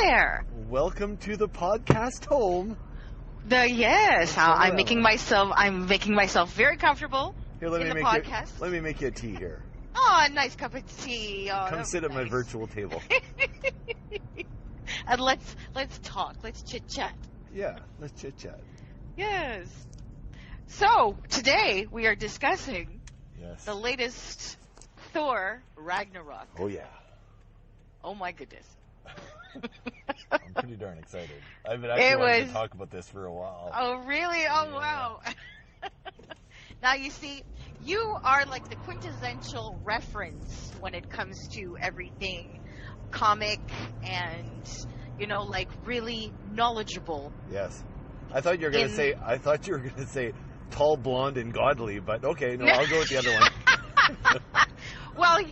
there. Welcome to the podcast home. I'm making myself very comfortable Here, in the podcast. Let me make you a tea here. Oh, a nice cup of tea. Oh, come sit at my virtual table. And let's talk. Let's chit chat. Yeah, let's chit chat. Yes. So today we are discussing the latest Thor Ragnarok. Oh yeah. Oh my goodness. I'm pretty darn excited. I've been actually wanting to talk about this for a while. Oh really? Oh yeah. Wow. Now you see, you are like the quintessential reference when it comes to everything comic and, like really knowledgeable. Yes. I thought you were going to say tall, blonde, and godly, but okay, no, I'll go with the other one. Well,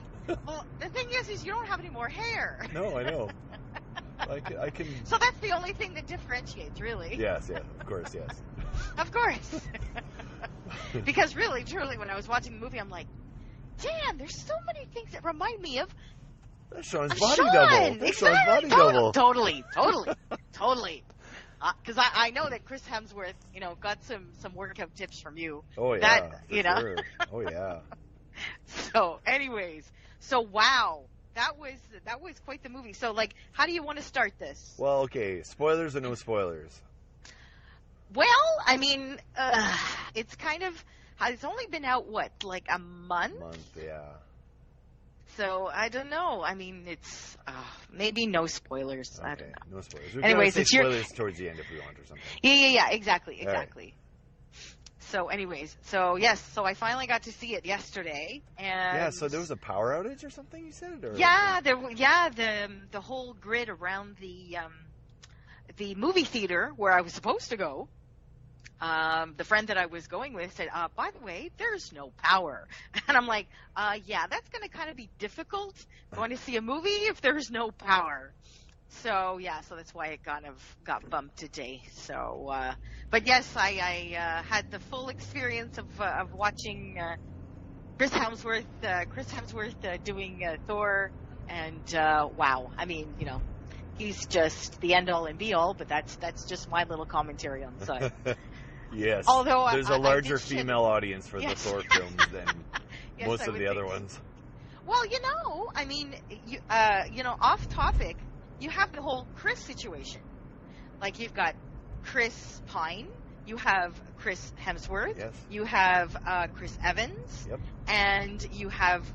the thing is you don't have any more hair. No, I know. I can. So that's the only thing that differentiates, really. Yes, of course, yes. Of course. Because really, truly, when I was watching the movie, I'm like, damn, there's so many things that remind me of that's Sean's body double. That's Sean's body double. Totally. Because I know that Chris Hemsworth, got some workout tips from you. Oh yeah, sure. Oh yeah. So, anyways, wow, that was quite the movie. So, how do you want to start this? Well, okay, spoilers or no spoilers? Well, I mean, it's only been out like a month. Yeah. So I don't know. I mean, it's maybe no spoilers. Okay, I don't know. No spoilers. Anyways, it's spoilers towards the end if we want or something. Yeah. Exactly. Right. So, anyways, so I finally got to see it yesterday, and yeah. So there was a power outage or something, you said? Or... the whole grid around the movie theater where I was supposed to go. The friend that I was going with said, by the way, there's no power. And I'm like, yeah, that's going to kind of be difficult going to see a movie if there's no power. So, so that's why it kind of got bumped today. So, but yes, I had the full experience of watching Chris Hemsworth doing Thor. And, wow, I mean, he's just the end-all and be-all, but that's just my little commentary on the side. Yes. Although there's a larger female audience for the Thor films than most of the other ones. Well, I mean, off topic, you have the whole Chris situation. Like you've got Chris Pine, you have Chris Hemsworth, yes. You have Chris Evans, yep. And you have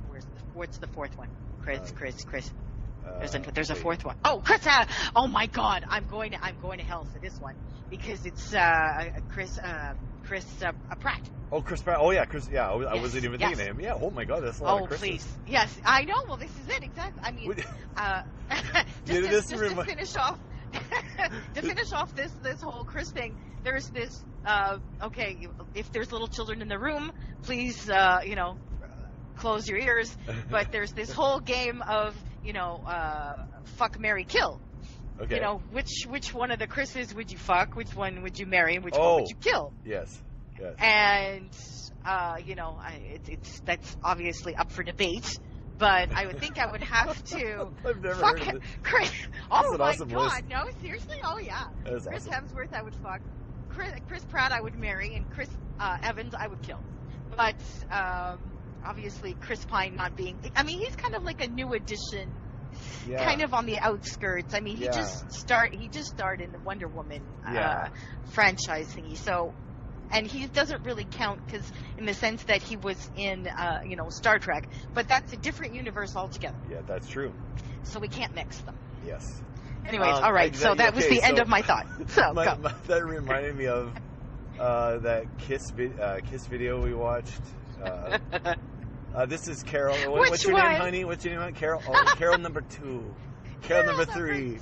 what's the fourth one? Chris. There's a fourth one. Oh, Chris! Oh my God! I'm going to hell for this one because it's Chris Pratt. Oh, Chris Pratt. Oh yeah, Chris. Yeah, I wasn't even thinking of him. Yeah. Oh my God, that's a lot of Chris's. Oh please. Yes, I know. Well, this is it exactly. I mean, just to finish off. To finish off this whole Chris thing, there's this. Okay, if there's little children in the room, please, close your ears. But there's this whole game of. Fuck, marry, kill. Okay. Which one of the Chris's would you fuck? Which one would you marry? And which one would you kill? Yes. And that's obviously up for debate. But I would think I would have to. I've never fuck heard of it. Chris. Oh my awesome God! list. No, seriously. Oh yeah. Chris awesome. Hemsworth I would fuck. Chris Pratt I would marry, and Chris Evans I would kill. But obviously, Chris Pine not being. I mean, he's kind of like a new addition, kind of on the outskirts. I mean, he just starred in the Wonder Woman franchise thingy. So, and he doesn't really count because in the sense that he was in, Star Trek. But that's a different universe altogether. Yeah, that's true. So we can't mix them. Yes. Anyways, all right. So that was the end of my thought. So go. That reminded me of that Kiss video we watched. This is Carol. What's your name, honey? What's your name, Carol? Oh, Carol number 2. Carol number 3.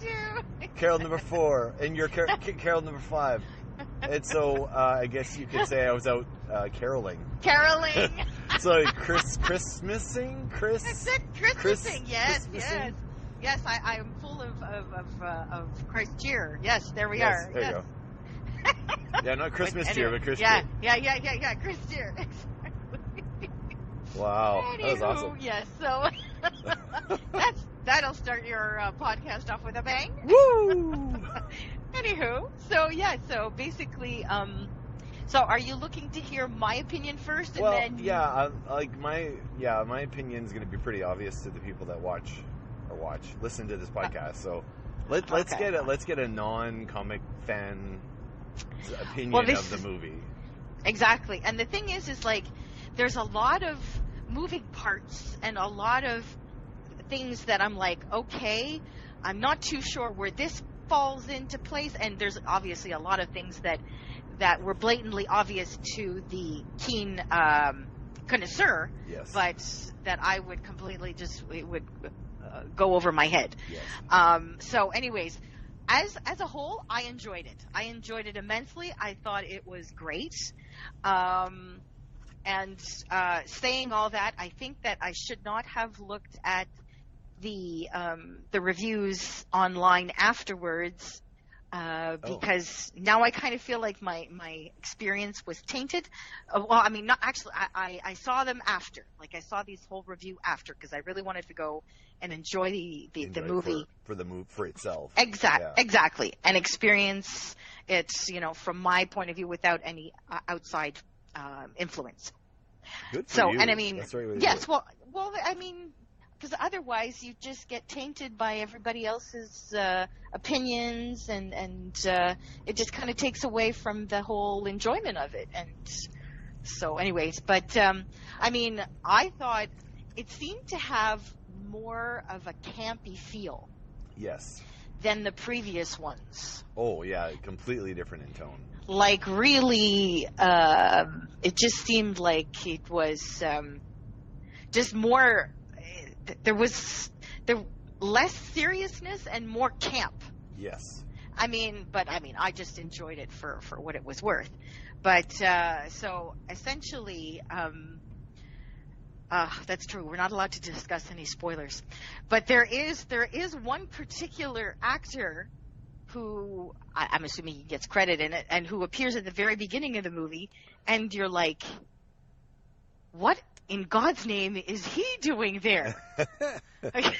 Carol number 4. And you're Carol number 5. And so I guess you could say I was out caroling. Caroling. So Christmasing? Christmasing. Yes. Yes, I am full of Christ cheer. Yes, there we are. There you go. Yeah, not Christmas cheer, but Chris cheer. Yeah, Chris cheer. Wow, Anywho, that was awesome. Yes, so That'll start your podcast off with a bang. Woo! Anywho, so basically, so are you looking to hear my opinion first, and then? Yeah, my opinion is going to be pretty obvious to the people that listen to this podcast. So let's get a non-comic fan opinion of the movie. Exactly, and the thing is like, there's a lot of moving parts and a lot of things that I'm like, okay, I'm not too sure where this falls into place, and there's obviously a lot of things that were blatantly obvious to the keen connoisseur, yes, but that I would completely it would go over my head. Yes. So anyways, as a whole, I enjoyed it. I enjoyed it immensely. I thought it was great. And saying all that, I think that I should not have looked at the reviews online afterwards, because now I kind of feel like my experience was tainted. Well, I mean, not actually. I saw them after. Like, I saw these whole review after, because I really wanted to go and enjoy the movie for itself. Exactly, and experience it, from my point of view, without any outside influence. Good for so, you. And I mean, that's the right way to yes, do it. well, I mean, because otherwise you just get tainted by everybody else's opinions, and it just kind of takes away from the whole enjoyment of it. And so, anyways, but I mean, I thought it seemed to have more of a campy feel. Yes. Than the previous ones. Oh yeah, completely different in tone. Like, really, it just seemed like it was just more. There was less seriousness and more camp. Yes. I mean, I just enjoyed it for what it was worth. But so essentially, that's true. We're not allowed to discuss any spoilers. But there is one particular actor who I'm assuming he gets credit in it, and who appears at the very beginning of the movie, and you're like, what in God's name is he doing there? Okay.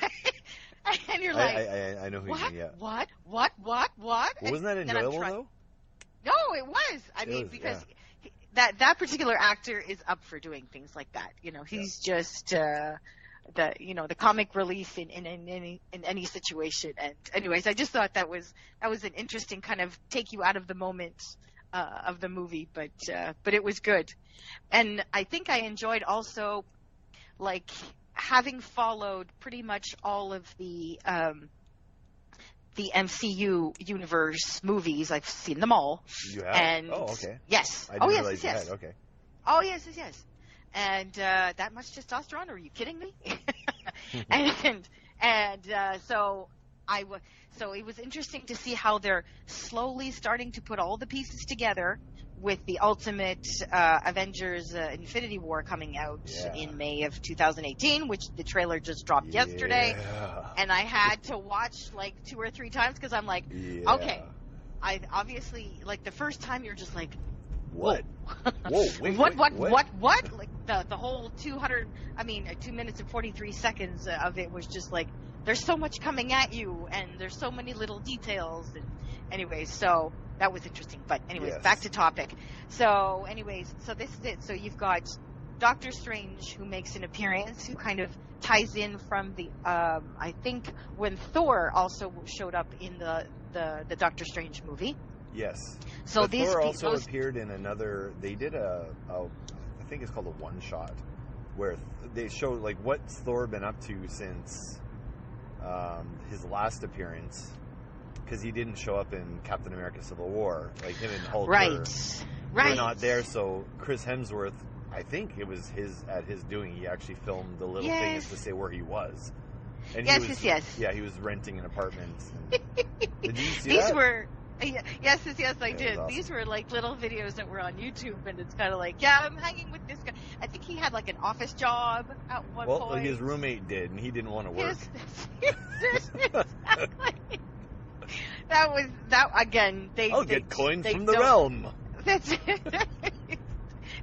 And you're like, I know who what? you mean, yeah. What? Well, wasn't that enjoyable though? No, it was. I mean, because that particular actor is up for doing things like that. He's just the comic relief in any situation. And anyways, I just thought that was an interesting kind of take you out of the moment of the movie, but it was good. And I think I enjoyed also, like, having followed pretty much all of the MCU universe movies. I've seen them all. You have? And okay. Yes. I didn't realize you had. Okay. Oh, yes. And that much testosterone? Are you kidding me? So it was interesting to see how they're slowly starting to put all the pieces together, with the Ultimate Avengers Infinity War coming out in May of 2018, which the trailer just dropped yesterday. And I had to watch like 2 or 3 times, because I'm like, okay, I obviously, like, the first time you're just like, what? Whoa, wait, what? What? Like, the whole 2 minutes and 43 seconds of it was just like, there's so much coming at you, and there's so many little details. And anyways, so that was interesting. But anyways, back to topic. So anyways, so this is it. So you've got Doctor Strange, who makes an appearance, who kind of ties in from the, I think when Thor also showed up in the Doctor Strange movie. Yes. So but Thor also appeared in another. They did I think it's called a one shot, where they showed like what's Thor been up to since his last appearance, because he didn't show up in Captain America: Civil War. Like, him and Hulk were not there. So Chris Hemsworth, I think it was at his doing, he actually filmed the little things to say where he was. And he was renting an apartment. Did you see These that? were. Yes, I did. Awesome. These were like little videos that were on YouTube, and it's kind of like, I'm hanging with this guy. I think he had like an office job at one point. Well, his roommate did, and he didn't want to work. Exactly. That again. I'll get coins from the realm. That's it.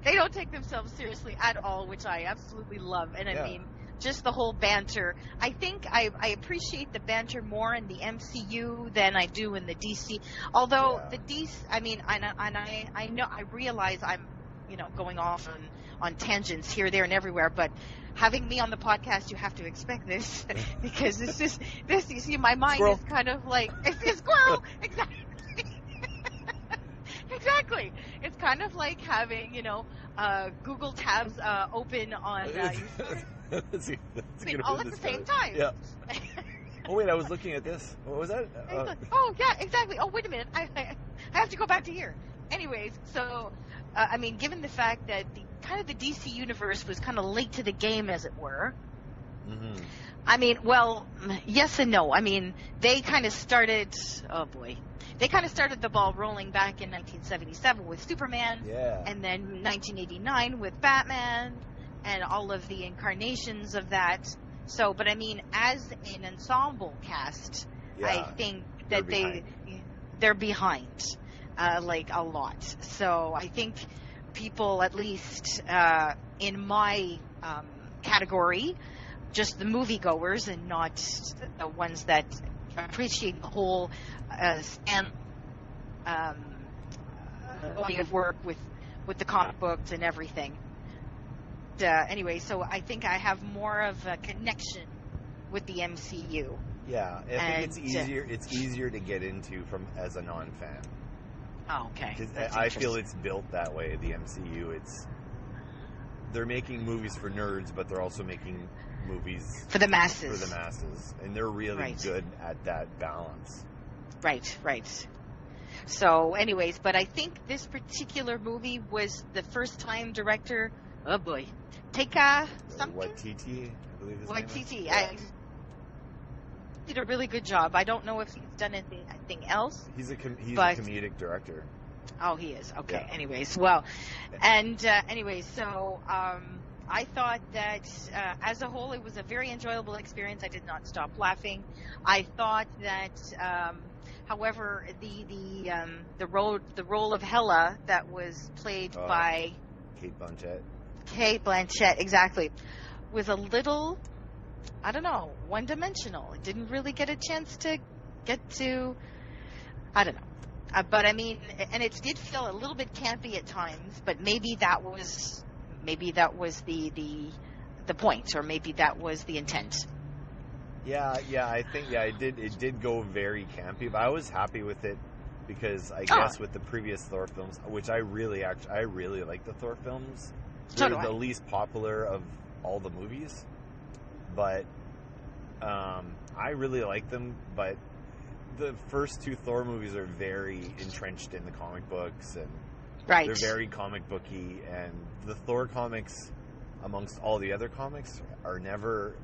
They don't take themselves seriously at all, which I absolutely love. And I mean, just the whole banter. I think I appreciate the banter more in the MCU than I do in the DC. Although the DC, I mean, I know, I realize I'm, going off on tangents here, there, and everywhere, but having me on the podcast, you have to expect this because this, you see, my mind squirrel. is kind of like, it's squirrel, exactly. Exactly. It's kind of like having, Google tabs open on that's all at the same time. Yeah. Oh wait, I was looking at this. What was that? Oh yeah, exactly. Oh wait a minute, I have to go back to here. Anyways, so I mean, given the fact that the DC universe was kind of late to the game, as it were. Mm-hmm. I mean, well, yes and no. I mean, they kind of started. Oh boy. They kind of started the ball rolling back in 1977 with Superman, and then 1989 with Batman, and all of the incarnations of that. So, but I mean, as an ensemble cast, I think that they're behind, like a lot. So I think people, at least in my category, just the moviegoers and not the ones that appreciate the whole body of work with the comic books and everything. Anyway, so I think I have more of a connection with the MCU. Yeah, I think it's easier to get into as a non-fan. Oh, okay. Because I feel it's built that way. The MCU, they're making movies for nerds, but they're also making movies for the masses. And they're really good at that balance. Right. So, anyways, but I think this particular movie was the first time director. Oh boy, Taika something. Waititi, I believe his Waititi. name is. Did a really good job. I don't know if he's done anything else. He's a comedic director. Oh, he is. Okay. Yeah. Anyways, well, and so I thought that as a whole, it was a very enjoyable experience. I did not stop laughing. I thought that, however, the role of Hela that was played by Kate Blanchett, exactly, was a little, I don't know, one-dimensional. It didn't really get a chance to get to, I don't know. But I mean, and it did feel a little bit campy at times, but maybe that was the point, or maybe that was the intent. Yeah, I think it did go very campy, but I was happy with it because I guess with the previous Thor films, which I really like the Thor films. They're the least popular of all the movies, but I really like them. But the first two Thor movies are very entrenched in the comic books, and they're very comic booky. And the Thor comics, amongst all the other comics, were never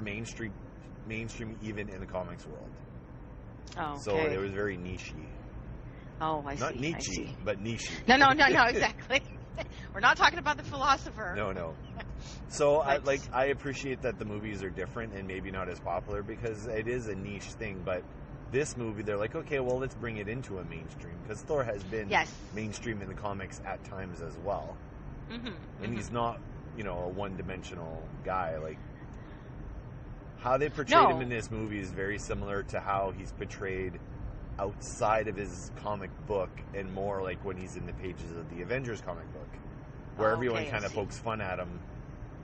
mainstream even in the comics world. Oh, okay. So it was very niche-y. Oh, I see. Not niche-y, but niche-y. No, exactly. We're not talking about the philosopher. No. So I appreciate that the movies are different and maybe not as popular because it is a niche thing. But this movie, they're like, okay, well, let's bring it into a mainstream because Thor has been mainstream in the comics at times as well. Mm-hmm. And he's not, a one-dimensional guy. Like how they portrayed him in this movie is very similar to how he's portrayed outside of his comic book, and more like when he's in the pages of the Avengers comic book, where everyone kind of pokes fun at him.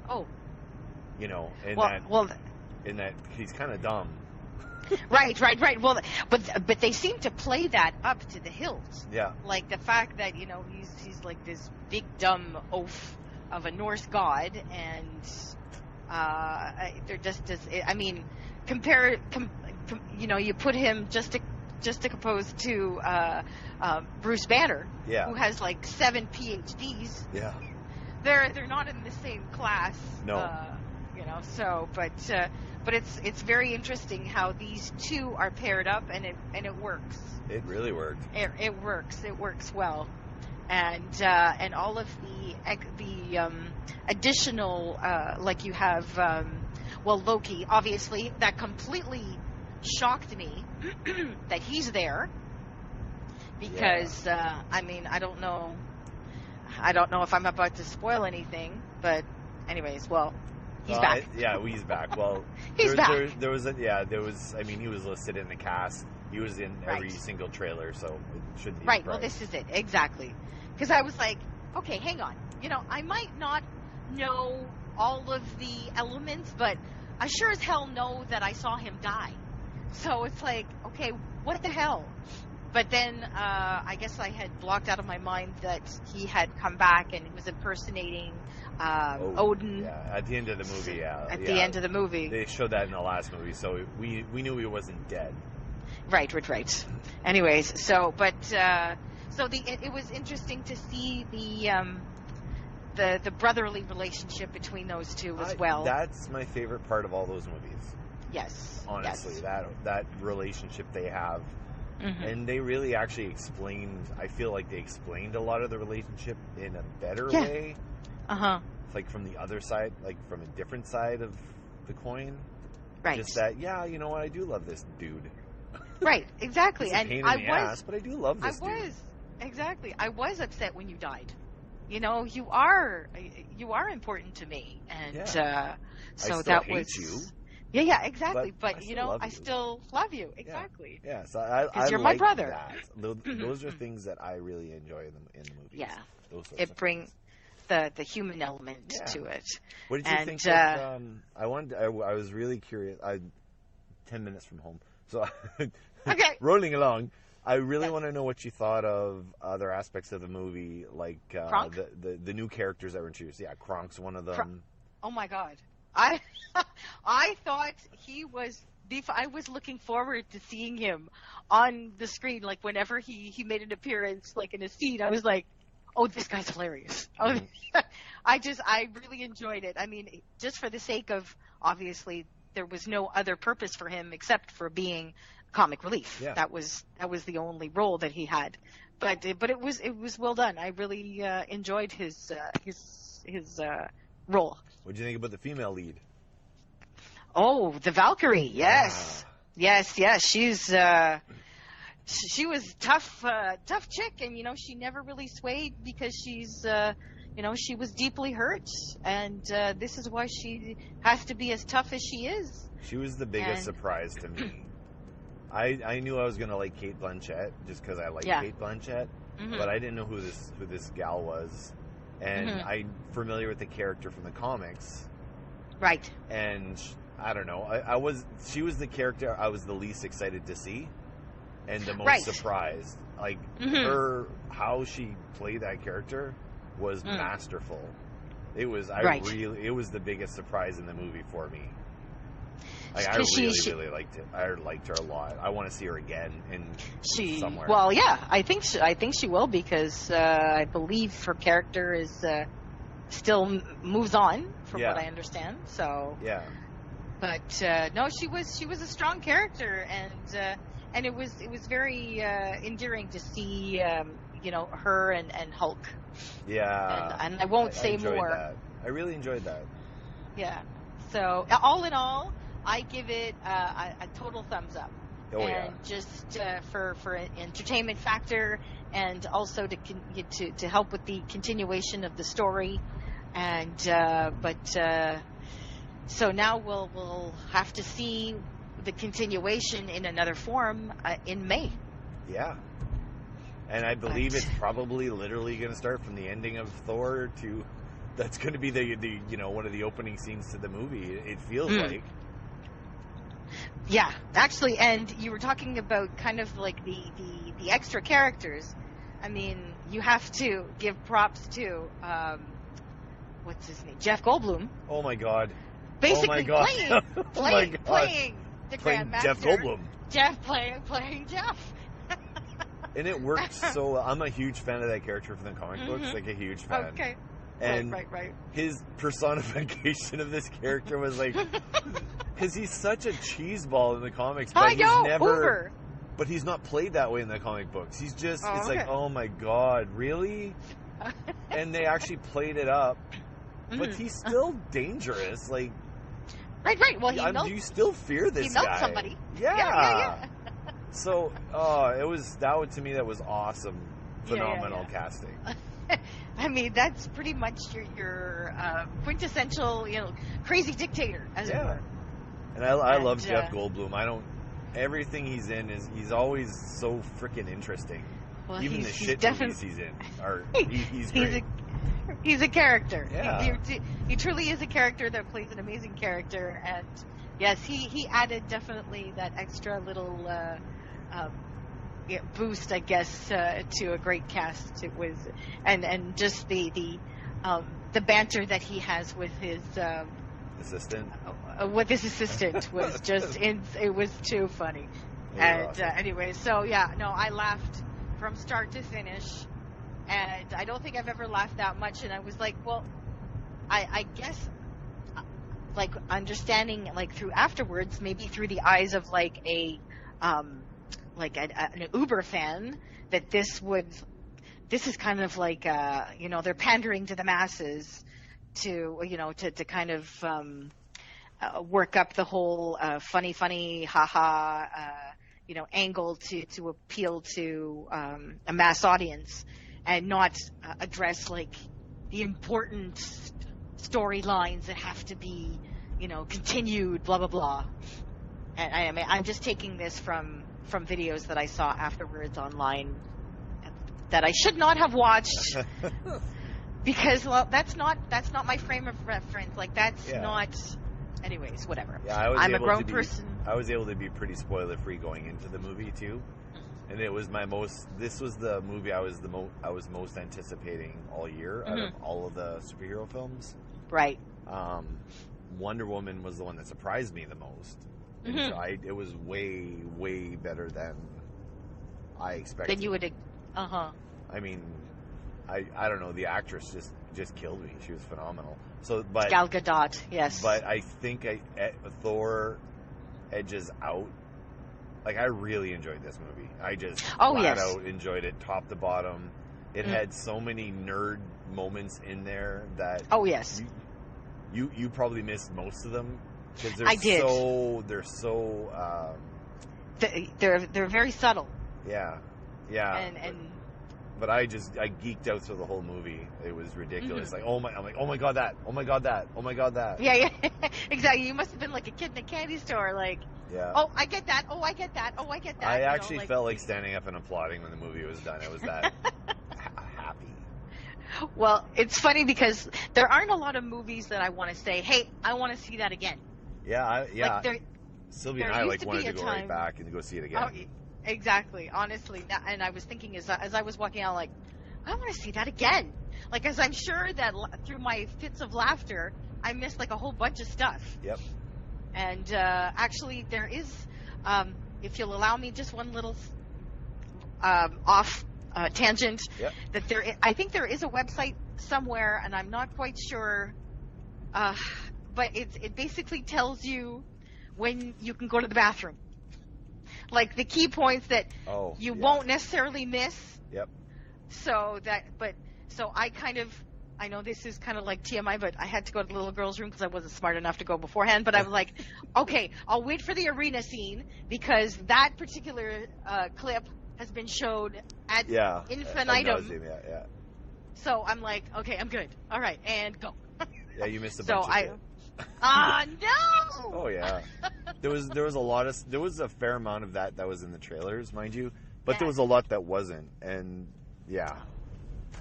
Oh, in that he's kind of dumb. Right. Well, but they seem to play that up to the hilt. Yeah. Like the fact that he's like this big dumb oaf of a Norse god, and they're just I mean, you put him just to compose to Bruce Banner, who has like 7 PhDs. Yeah. They're not in the same class. No. So but it's very interesting how these two are paired up, and it works. It really worked. It works. It works well, and all of the additional like you have Loki, obviously that completely shocked me that he's there because I mean I don't know if I'm about to spoil anything, but anyways, well, He's back. He's back. Well, He's back. There was, I mean, he was listed in the cast. He was in every single trailer, so it shouldn't be right. Well, this is it. Exactly. Because I was like, okay, hang on. You know, I might not know all of the elements, but I sure as hell know that I saw him die. So it's like, okay, what the hell? But then I guess I had blocked out of my mind that he had come back and he was impersonating Odin. Yeah, at the end of the movie, At the end of the movie. They showed that in the last movie, so we knew he wasn't dead. Right. Anyways, it was interesting to see the brotherly relationship between those two as well. That's my favorite part of all those movies. Yes. Honestly, yes. that relationship they have. Mm-hmm. And they really actually explained, I feel like they explained a lot of the relationship in a better way. Uh-huh. Like from the other side, like from a different side of the coin. Right. Just that, you know what, I do love this dude. Right, exactly. And pain in the ass, but I do love this dude. Exactly. I was upset when you died. You know, you are important to me, and so I that hate was you. Yeah, exactly. But you know, I still love you. Exactly. Yeah. So I you're like my brother. That. Those are things that I really enjoy in the movies. Yeah. It brings the human element to it. What did you think of, I was really curious. 10 minutes from home. So okay. Rolling along. I really want to know what you thought of other aspects of the movie, like the new characters that were introduced. Yeah, Kronk's one of them. Oh my God, I thought he was. I was looking forward to seeing him on the screen, like whenever he made an appearance, like in a scene. I was like, oh, this guy's hilarious. Mm-hmm. I really enjoyed it. I mean, just for the sake of, obviously, there was no other purpose for him except for being comic relief. Yeah. That was the only role that he had, but it was well done. I really enjoyed his role. What did you think about the female lead? Oh, the Valkyrie. Yes. She was tough chick, and you know she never really swayed because she's she was deeply hurt, and this is why she has to be as tough as she is. She was the biggest surprise to me. I knew I was gonna like Cate Blanchett just because I like Cate Blanchett, but I didn't know who this gal was, and I'm familiar with the character from the comics, right? And I don't know, she was the character I was the least excited to see, and the most surprised. Like how she played that character was masterful. It was it was the biggest surprise in the movie for me. Like, I really liked it. I liked her a lot. I want to see her again somewhere. Well, yeah, I think she will, because I believe her character is still moves on from what I understand. So yeah, but no, she was a strong character, and it was very endearing to see her and Hulk. Yeah, and I won't say more. That. I really enjoyed that. Yeah. So all in all, I give it a total thumbs up. Oh, and just for an entertainment factor, and also to help with the continuation of the story. And so now we'll have to see the continuation in another form in May. Yeah. And I believe it's probably literally going to start from the ending of Thor to that's going to be the one of the opening scenes to the movie. It feels like. Yeah, actually, and you were talking about kind of like the extra characters. I mean, you have to give props to what's his name, Jeff Goldblum. Oh my God! Basically playing the Grandmaster. Jeff Goldblum. Playing Jeff. And it worked so well. I'm a huge fan of that character from the comic books, like a huge fan. Okay. And right. His personification of this character was like, because he's such a cheeseball in the comics, but but he's not played that way in the comic books. He's just, like, oh my God, really? And they actually played it up, but he's still dangerous. Like, right. Well, you still fear this guy? He melts somebody. Yeah. So, to me, that was awesome. Phenomenal casting. I mean, that's pretty much your quintessential, crazy dictator, as it were. And I love Jeff Goldblum. Everything he's in he's always so freaking interesting. Well, even the shit movies he's in he's great. He's a character. Yeah. He truly is a character that plays an amazing character, and yes, he added definitely that extra little boost, I guess, to a great cast. It was, and just the banter that he has with his assistant. With his assistant was just it was too funny. And awesome. Anyway, so I laughed from start to finish, and I don't think I've ever laughed that much. And I was like, well, I guess, like, understanding, like, through afterwards, maybe through the eyes of like an Uber fan, that this is kind of like they're pandering to the masses to kind of work up the whole funny haha angle to appeal to a mass audience, and not address like the important storylines that have to be continued, blah blah blah. And I'm just taking this from videos that I saw afterwards online that I should not have watched. Because, well, that's not my frame of reference. Like, that's not. Anyways, whatever. Yeah, I'm a grown person. I was able to be pretty spoiler free going into the movie too, and it was This was the movie I was most anticipating all year out of all of the superhero films. Right. Wonder Woman was the one that surprised me the most. Mm-hmm. So it was way better than I expected. Then you would. I mean, I don't know. The actress just killed me. She was phenomenal. So, but Gal Gadot, yes. But I think Thor edges out. Like, I really enjoyed this movie. I just flat out enjoyed it, top to bottom. It had so many nerd moments in there that. Oh yes. You probably missed most of them because they're very subtle. Yeah. And but I geeked out through the whole movie. It was ridiculous. Like, I'm like, oh my god, that. Oh my god, that. Oh my god, that. Yeah, exactly. You must have been like a kid in a candy store, like. Yeah. Oh, I get that. Oh, I get that. Oh, I get that. I actually felt like standing up and applauding when the movie was done. I was that happy. Well, it's funny because there aren't a lot of movies that I want to say, hey, I want to see that again. Yeah. Like Sylvia and I wanted to go right back and go see it again. Oh, exactly. Honestly, and I was thinking as I was walking out, like, I want to see that again. Like, as I'm sure that through my fits of laughter, I missed like a whole bunch of stuff. Yep. And actually, there is, if you'll allow me, just one little off tangent. Yep. That I think there is a website somewhere, and I'm not quite sure, but it basically tells you when you can go to the bathroom, like the key points that you won't necessarily miss. Yep. So I know this is kind of like TMI, but I had to go to the little girl's room because I wasn't smart enough to go beforehand. But I was like, okay, I'll wait for the arena scene because that particular clip has been showed ad infinitum. Yeah. So I'm like, okay, I'm good. All right, and go. Yeah, you missed a bunch of it. No! Oh yeah. There was a fair amount of that was in the trailers, mind you, but there was a lot that wasn't, and yeah.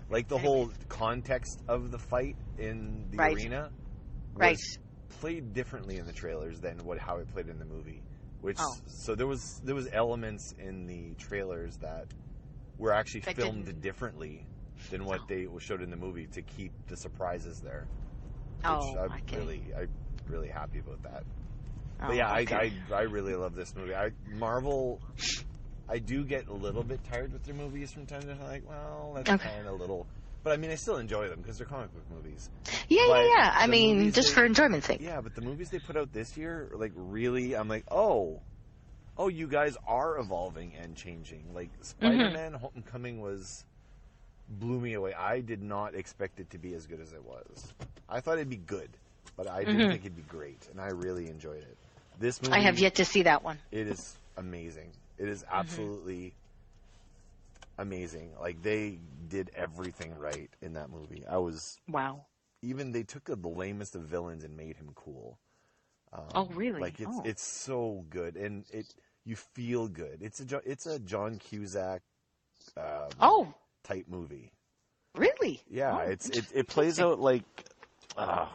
Like the whole context of the fight in the arena was played differently in the trailers than how it played in the movie. So there was elements in the trailers that were actually filmed differently than what they showed in the movie to keep the surprises there. I'm really happy about that. But yeah, I really love this movie. Marvel, I do get a little bit tired with their movies from time to time. Like, well, that's kind of a little. But I mean, I still enjoy them because they're comic book movies. Yeah. I mean, just for enjoyment's sake. Yeah, but the movies they put out this year, like, really, I'm like, oh, you guys are evolving and changing. Like, Spider-Man Homecoming blew me away. I did not expect it to be as good as it was. I thought it'd be good, but I didn't think it'd be great, and I really enjoyed it. This movie, I have yet to see that one. It is amazing. It is absolutely amazing. Like, they did everything right in that movie. Wow. Even they took the lamest of villains and made him cool. Oh, really? Like, it's so good, and you feel good. It's a John Cusack type movie. Really? Yeah, it plays out like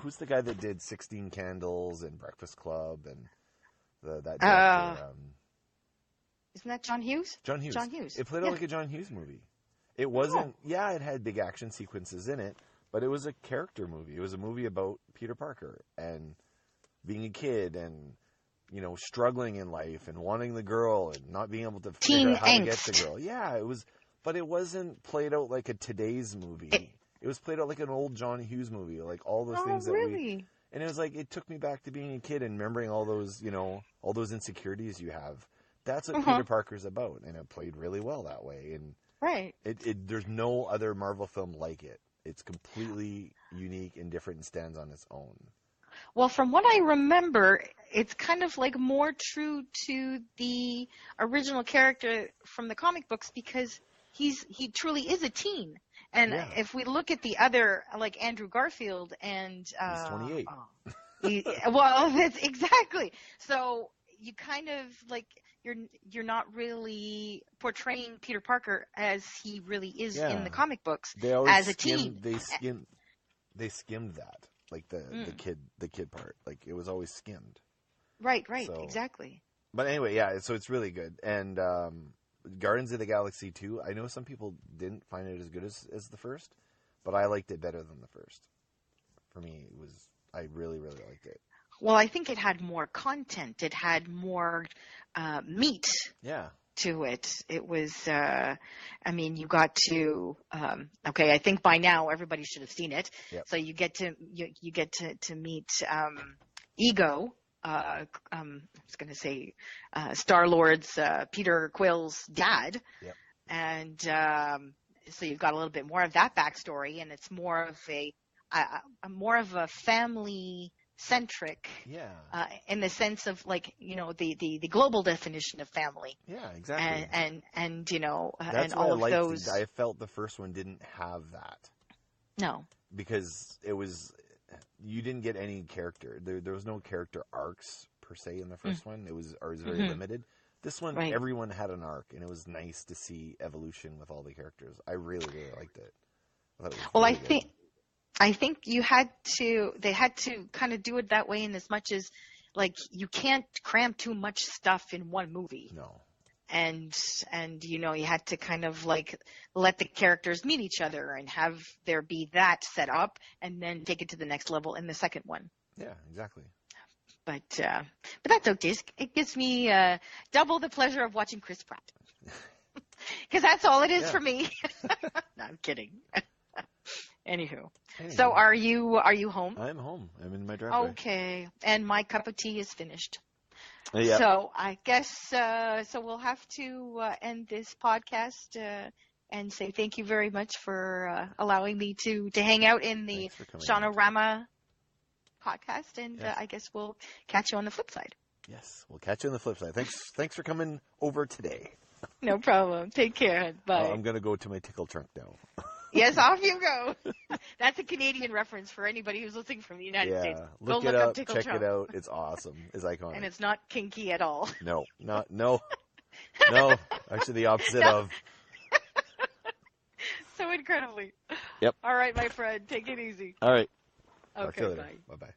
who's the guy that did 16 Candles and Breakfast Club and that director? Isn't that John Hughes? John Hughes. John Hughes. It played out like a John Hughes movie. It wasn't. Yeah, it had big action sequences in it, but it was a character movie. It was a movie about Peter Parker and being a kid and, you know, struggling in life and wanting the girl and not being able to figure out how to get the girl. Yeah, it was, but it wasn't played out like a today's movie. It was played out like an old John Hughes movie, like all those things that we. And it was like, it took me back to being a kid and remembering all those, you know, all those insecurities you have. That's what Peter Parker's about, and it played really well that way. And there's no other Marvel film like it. It's completely unique and different and stands on its own. Well, from what I remember, it's kind of like more true to the original character from the comic books because he truly is a teen. And if we look at the other, like Andrew Garfield and he's 28. Well, that's exactly. So you kind of like you're not really portraying Peter Parker as he really is in the comic books as a teen. They skimmed that, like the kid part. Like it was always skimmed. Right, exactly. But anyway, so it's really good. And Guardians of the Galaxy 2, I know some people didn't find it as good as the first, but I liked it better than the first. For me, I really, really liked it. Well, I think it had more content. It had more meat to it. It was, I mean, you got to, I think by now everybody should have seen it. Yep. So you get to meet Ego. I was going to say Star-Lord's Peter Quill's dad. Yep. And so you've got a little bit more of that backstory, and it's more of a family centric in the sense of like, you know, the global definition of family. Yeah, exactly. And you know, that's and all what of those. I felt the first one didn't have that. No. Because you didn't get any character. There was no character arcs per se in the first one. It was very limited. This one, everyone had an arc, and it was nice to see evolution with all the characters. I really, really liked it. I thought it was really good. I think they had to kind of do it that way in as much as, like, you can't cram too much stuff in one movie. No. And you know, you had to kind of like let the characters meet each other and have there be that set up and then take it to the next level in the second one. Yeah, exactly. But that's okay. It gives me double the pleasure of watching Chris Pratt. Because that's all it is for me. No, I'm kidding. Anywho. So are you home? I'm home. I'm in my driveway. Okay. And my cup of tea is finished. Yeah. So I guess so we'll have to end this podcast and say thank you very much for allowing me to hang out in the Seanorama podcast, and I guess we'll catch you on the flip side. Yes, we'll catch you on the flip side. Thanks for coming over today. No problem. Take care. Bye. I'm going to go to my tickle trunk now. Yes, off you go. That's a Canadian reference for anybody who's listening from the United States. Look it up, check it out. It's awesome. It's iconic. And it's not kinky at all. No. Actually, the opposite of. So incredibly. Yep. All right, my friend. Take it easy. All right. Okay, bye. Bye-bye.